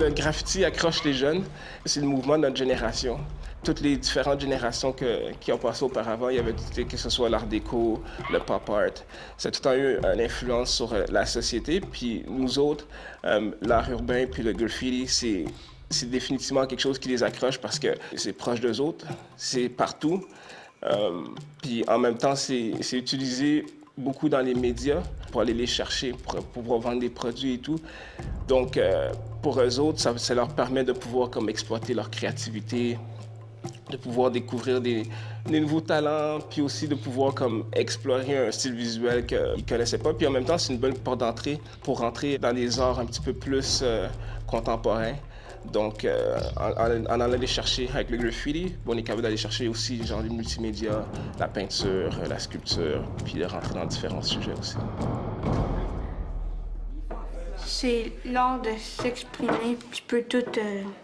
Le graffiti accroche les jeunes. C'est le mouvement de notre génération. Toutes les différentes générations qui ont passé auparavant, il y avait que ce soit l'art déco, le pop art. Ça a tout le temps eu une influence sur la société. Puis nous autres, l'art urbain puis le graffiti, c'est définitivement quelque chose qui les accroche parce que c'est proche d'eux autres, c'est partout. Puis en même temps, c'est utilisé beaucoup dans les médias pour aller les chercher, pour pouvoir vendre des produits et tout. Donc, pour eux autres, ça leur permet de pouvoir comme exploiter leur créativité, de pouvoir découvrir des nouveaux talents, puis aussi de pouvoir comme explorer un style visuel qu'ils ne connaissaient pas. Puis en même temps, c'est une bonne porte d'entrée pour rentrer dans des arts un petit peu plus contemporains. Donc, en allant les chercher avec le graffiti, on est capable d'aller chercher aussi genre les multimédias, la peinture, la sculpture, puis de rentrer dans différents sujets aussi. C'est l'art de s'exprimer, tu peux tout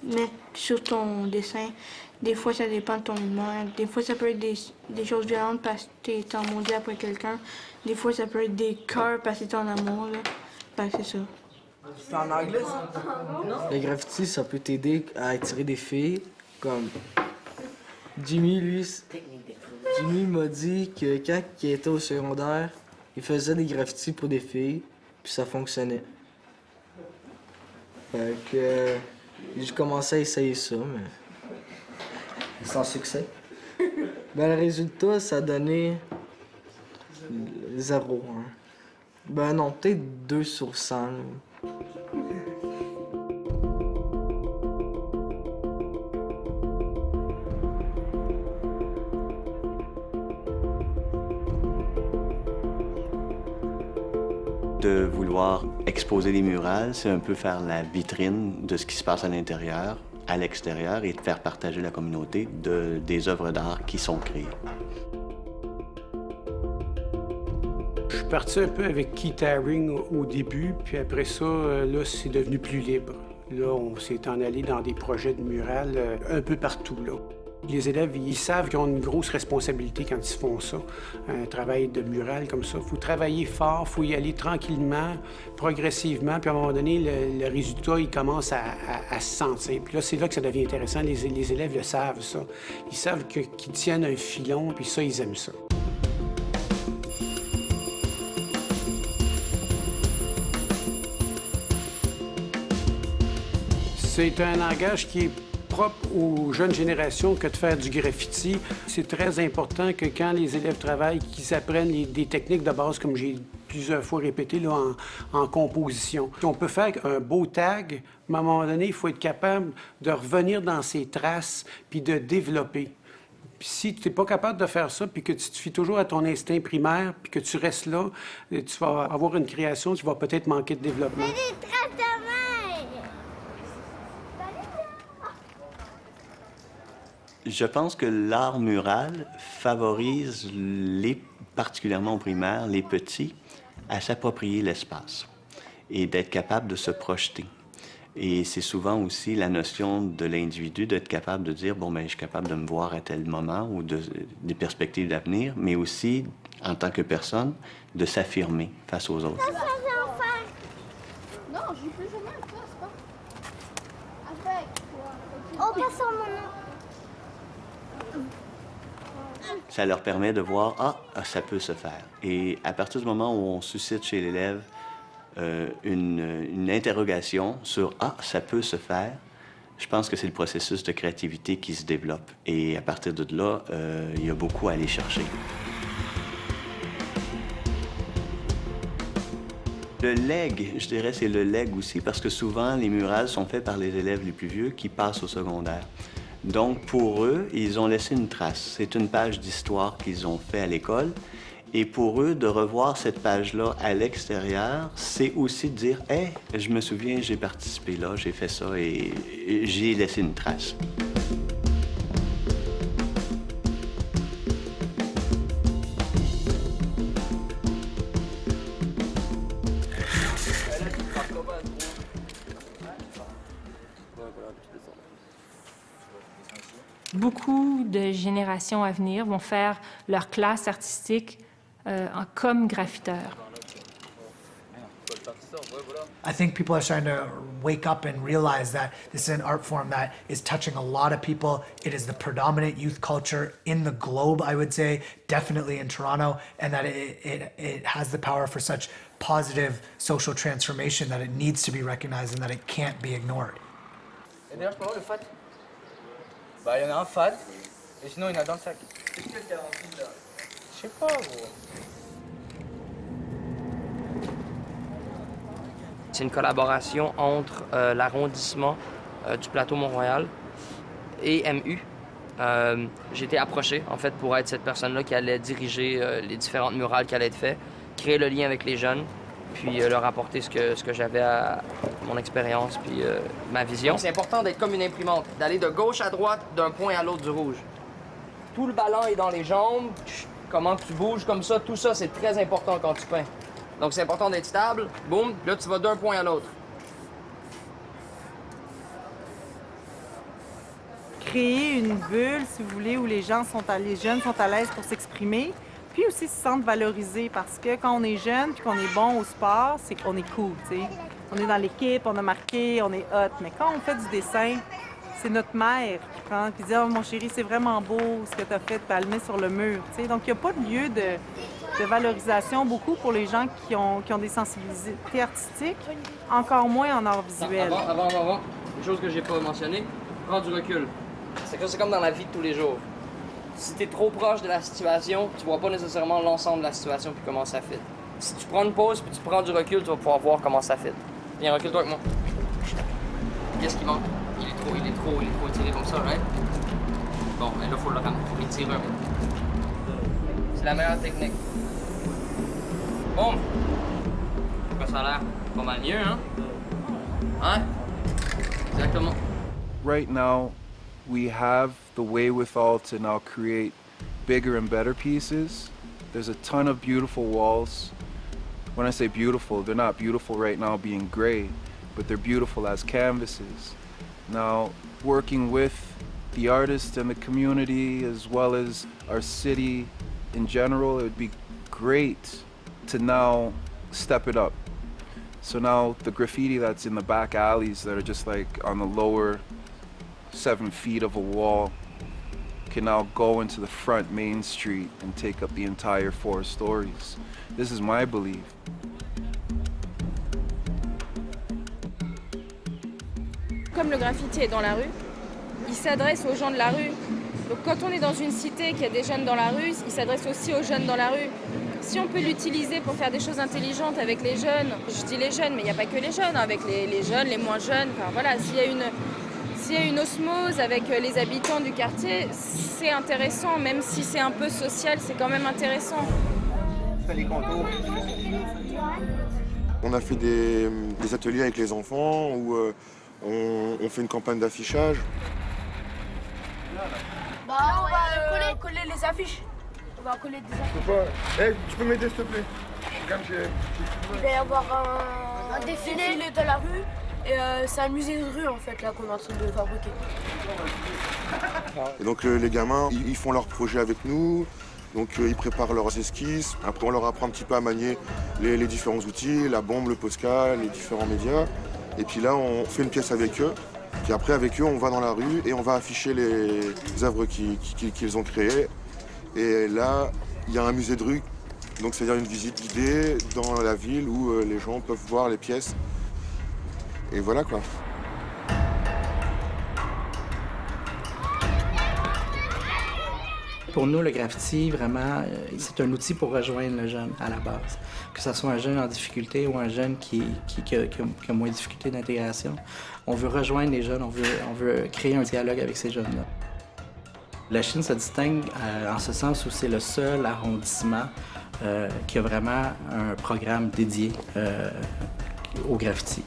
mettre sur ton dessin. Des fois, ça dépend de ton humeur. Des fois, ça peut être des choses violentes parce que tu es en maudit après quelqu'un. Des fois, ça peut être des cœurs parce que tu es en amour. Là. Ben, c'est ça. C'est en anglais, ça? Le graffiti, ça peut t'aider à attirer des filles. Comme Jimmy, Jimmy m'a dit que quand il était au secondaire, il faisait des graffitis pour des filles, puis ça fonctionnait. Fait que j'ai commencé à essayer ça, mais sans succès. Ben, le résultat, ça a donné 0. Hein. Ben non, peut-être 2 sur 100. De vouloir exposer des murales, c'est un peu faire la vitrine de ce qui se passe à l'intérieur, à l'extérieur, et de faire partager la communauté des œuvres d'art qui sont créées. Je suis parti un peu avec Keith Haring au début, puis après ça, là, c'est devenu plus libre. Là, on s'est en allé dans des projets de murales un peu partout, là. Les élèves, ils savent qu'ils ont une grosse responsabilité quand ils font ça, un travail de mural comme ça. Il faut travailler fort, il faut y aller tranquillement, progressivement, puis à un moment donné, le résultat, il commence à se sentir. Puis là, c'est là que ça devient intéressant. Les élèves le savent, ça. Ils savent qu'ils tiennent un filon, puis ça, ils aiment ça. C'est un langage qui est propre aux jeunes générations que de faire du graffiti. C'est très important que quand les élèves travaillent, qu'ils apprennent des techniques de base, comme j'ai plusieurs fois répété, là, en composition. On peut faire un beau tag, mais à un moment donné, il faut être capable de revenir dans ses traces puis de développer. Puis si tu n'es pas capable de faire ça, puis que tu te fies toujours à ton instinct primaire, puis que tu restes là, tu vas avoir une création qui va peut-être manquer de développement. Je pense que l'art mural favorise, particulièrement au primaire, les petits, à s'approprier l'espace et d'être capable de se projeter. Et c'est souvent aussi la notion de l'individu d'être capable de dire, bon, ben, je suis capable de me voir à tel moment ou des perspectives d'avenir, mais aussi, en tant que personne, de s'affirmer face aux autres. Non, j'y fais jamais ça, c'est pas... Avec toi. Oh, passe en mon nom. Ça leur permet de voir, ça peut se faire. Et à partir du moment où on suscite chez l'élève une interrogation sur, ça peut se faire, je pense que c'est le processus de créativité qui se développe. Et à partir de là, il y a beaucoup à aller chercher. Le legs, je dirais, c'est le legs aussi, parce que souvent, les murales sont faits par les élèves les plus vieux qui passent au secondaire. Donc, pour eux, ils ont laissé une trace. C'est une page d'histoire qu'ils ont fait à l'école. Et pour eux, de revoir cette page-là à l'extérieur, c'est aussi de dire « Hey, je me souviens, j'ai participé là, j'ai fait ça et j'ai laissé une trace. » Beaucoup de générations à venir vont faire leur classe artistique comme graffiteurs. I think people are starting to wake up and realize that this is an art form that is touching a lot of people. It is the predominant youth culture in the globe, I would say, definitely in Toronto, and that it has the power for such positive social transformation that it needs to be recognized and that it can't be ignored. Et d'ailleurs, je peux voir le fat? Bah, il y en a un fat, et sinon, il y en a dans le sac. Qu'est-ce qu'il y a de garantie, là? Je sais pas, gros. C'est une collaboration entre l'arrondissement du plateau Mont-Royal et MU. J'ai été approché, en fait, pour être cette personne-là qui allait diriger les différentes murales qui allaient être faites, créer le lien avec les jeunes, puis leur apporter ce que j'avais à mon expérience, puis ma vision. C'est important d'être comme une imprimante, d'aller de gauche à droite, d'un point à l'autre du rouge. Tout le ballon est dans les jambes, comment tu bouges comme ça, tout ça, c'est très important quand tu peins. Donc c'est important d'être stable, boum, là tu vas d'un point à l'autre. Créer une bulle, si vous voulez, où les jeunes sont à l'aise pour s'exprimer, puis aussi se sentent valorisés parce que quand on est jeune puis qu'on est bon au sport, c'est qu'on est cool, tu sais. On est dans l'équipe, on a marqué, on est hot. Mais quand on fait du dessin, c'est notre mère qui prend, qui dit « Oh mon chéri, c'est vraiment beau ce que tu as fait », puis elle le met sur le mur, tu sais. Donc il n'y a pas de lieu de valorisation beaucoup pour les gens qui ont des sensibilités artistiques, encore moins en art visuel. Avant. Une chose que j'ai pas mentionnée, prends du recul. C'est comme dans la vie de tous les jours. Si tu es trop proche de la situation, tu vois pas nécessairement l'ensemble de la situation puis comment ça fit. Si tu prends une pause puis tu prends du recul, tu vas pouvoir voir comment ça fit. Viens, recule-toi avec moi. Qu'est-ce qui manque? Il est trop étiré comme ça, right? Bon, mais là, faut l'étirer un peu. C'est la meilleure technique. Bon. Ça a l'air pas mal mieux, hein? Hein? Exactement. Right now, we have the wherewithal to now create bigger and better pieces. There's a ton of beautiful walls. When I say beautiful, they're not beautiful right now being gray, but they're beautiful as canvases. Now, working with the artists and the community, as well as our city in general, it would be great to now step it up. So now the graffiti that's in the back alleys that are just like on the lower 7 feet of a wall can now go into the front main street and take up the entire 4 stories. This is my belief. Comme le graffiti est dans la rue, il s'adresse aux gens de la rue. Donc quand on est dans une cité qui a des jeunes dans la rue, il s'adresse aussi aux jeunes dans la rue. Si on peut l'utiliser pour faire des choses intelligentes avec les jeunes, je dis les jeunes, mais il n'y a pas que les jeunes, avec les jeunes, les moins jeunes, enfin voilà, s'il y a une osmose avec les habitants du quartier, c'est intéressant, même si c'est un peu social, c'est quand même intéressant. On a fait des ateliers avec les enfants où on fait une campagne d'affichage. Bah, on va coller les affiches. On va coller des affiches. Hey, tu peux m'aider s'il te plaît? Il va y avoir un défilé de la rue. Et c'est un musée de rue en fait là qu'on est en train de fabriquer. Et donc les gamins, ils font leurs projets avec nous, donc ils préparent leurs esquisses. Après on leur apprend un petit peu à manier les différents outils, la bombe, le Posca, les différents médias. Et puis là on fait une pièce avec eux. Puis après avec eux on va dans la rue et on va afficher les œuvres qu'ils ont créées. Et là il y a un musée de rue, donc c'est-à-dire une visite guidée dans la ville où les gens peuvent voir les pièces. Et voilà quoi. Pour nous, le graffiti, vraiment, c'est un outil pour rejoindre le jeune à la base. Que ce soit un jeune en difficulté ou un jeune qui a moins de difficultés d'intégration. On veut rejoindre les jeunes, on veut créer un dialogue avec ces jeunes-là. La Chine se distingue en ce sens où c'est le seul arrondissement qui a vraiment un programme dédié au graffiti.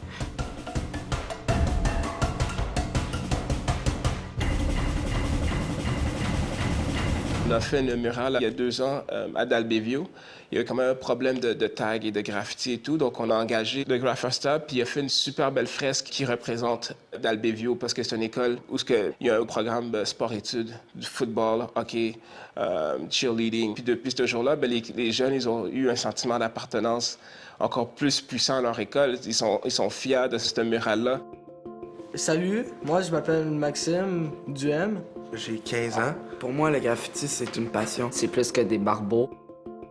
On a fait une murale il y a 2 ans à Dalbevio. Il y a eu quand même un problème de tag et de graffiti et tout, donc on a engagé le graffeur, puis il a fait une super belle fresque qui représente Dalbevio parce que c'est une école où il y a un programme sport-études, du football, hockey, cheerleading. Puis depuis ce jour-là, les jeunes, ils ont eu un sentiment d'appartenance encore plus puissant à leur école. Ils sont fiers de cette murale-là. Salut, moi je m'appelle Maxime Duhem. J'ai 15 ans. Pour moi, le graffiti, c'est une passion. C'est plus que des barbeaux.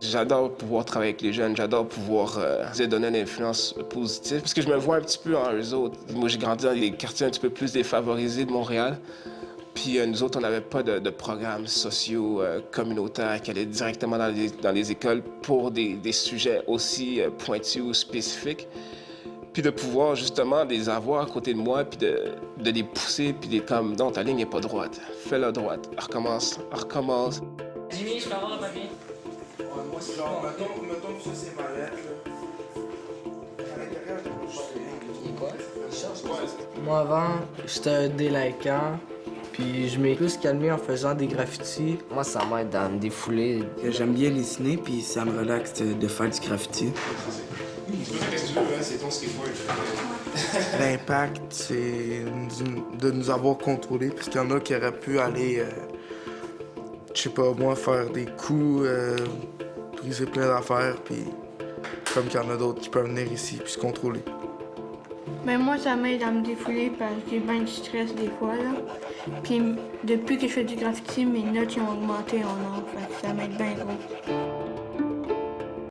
J'adore pouvoir travailler avec les jeunes, j'adore pouvoir leur donner une influence positive, parce que je me vois un petit peu en eux autres. Moi, j'ai grandi dans des quartiers un petit peu plus défavorisés de Montréal, puis nous autres, on n'avait pas de programmes sociaux communautaires qui allaient directement dans les écoles pour des sujets aussi pointus ou spécifiques. Puis de pouvoir justement les avoir à côté de moi, puis de les pousser, puis d'être comme, non, ta ligne n'est pas droite, fais-la droite, recommence. Jimmy, je peux avoir un papier? Moi, c'est genre, mettons que ça, c'est ma lettre, Moi avant, j'étais un délinquant, puis je m'ai plus calmé en faisant des graffitis. Moi, ça m'aide à me défouler. J'aime bien dessiner, puis ça me relaxe de faire du graffiti. C'est ton skateboard. L'impact, c'est de nous avoir contrôlés, parce qu'il y en a qui auraient pu aller, je sais pas moi, faire des coups, briser plein d'affaires, puis comme qu'il y en a d'autres qui peuvent venir ici puis se contrôler. Ben moi, ça m'aide à me défouler parce que j'ai bien du stress des fois, là. Puis depuis que je fais du graffiti, mes notes ont augmenté en or, fait que ça m'aide bien gros.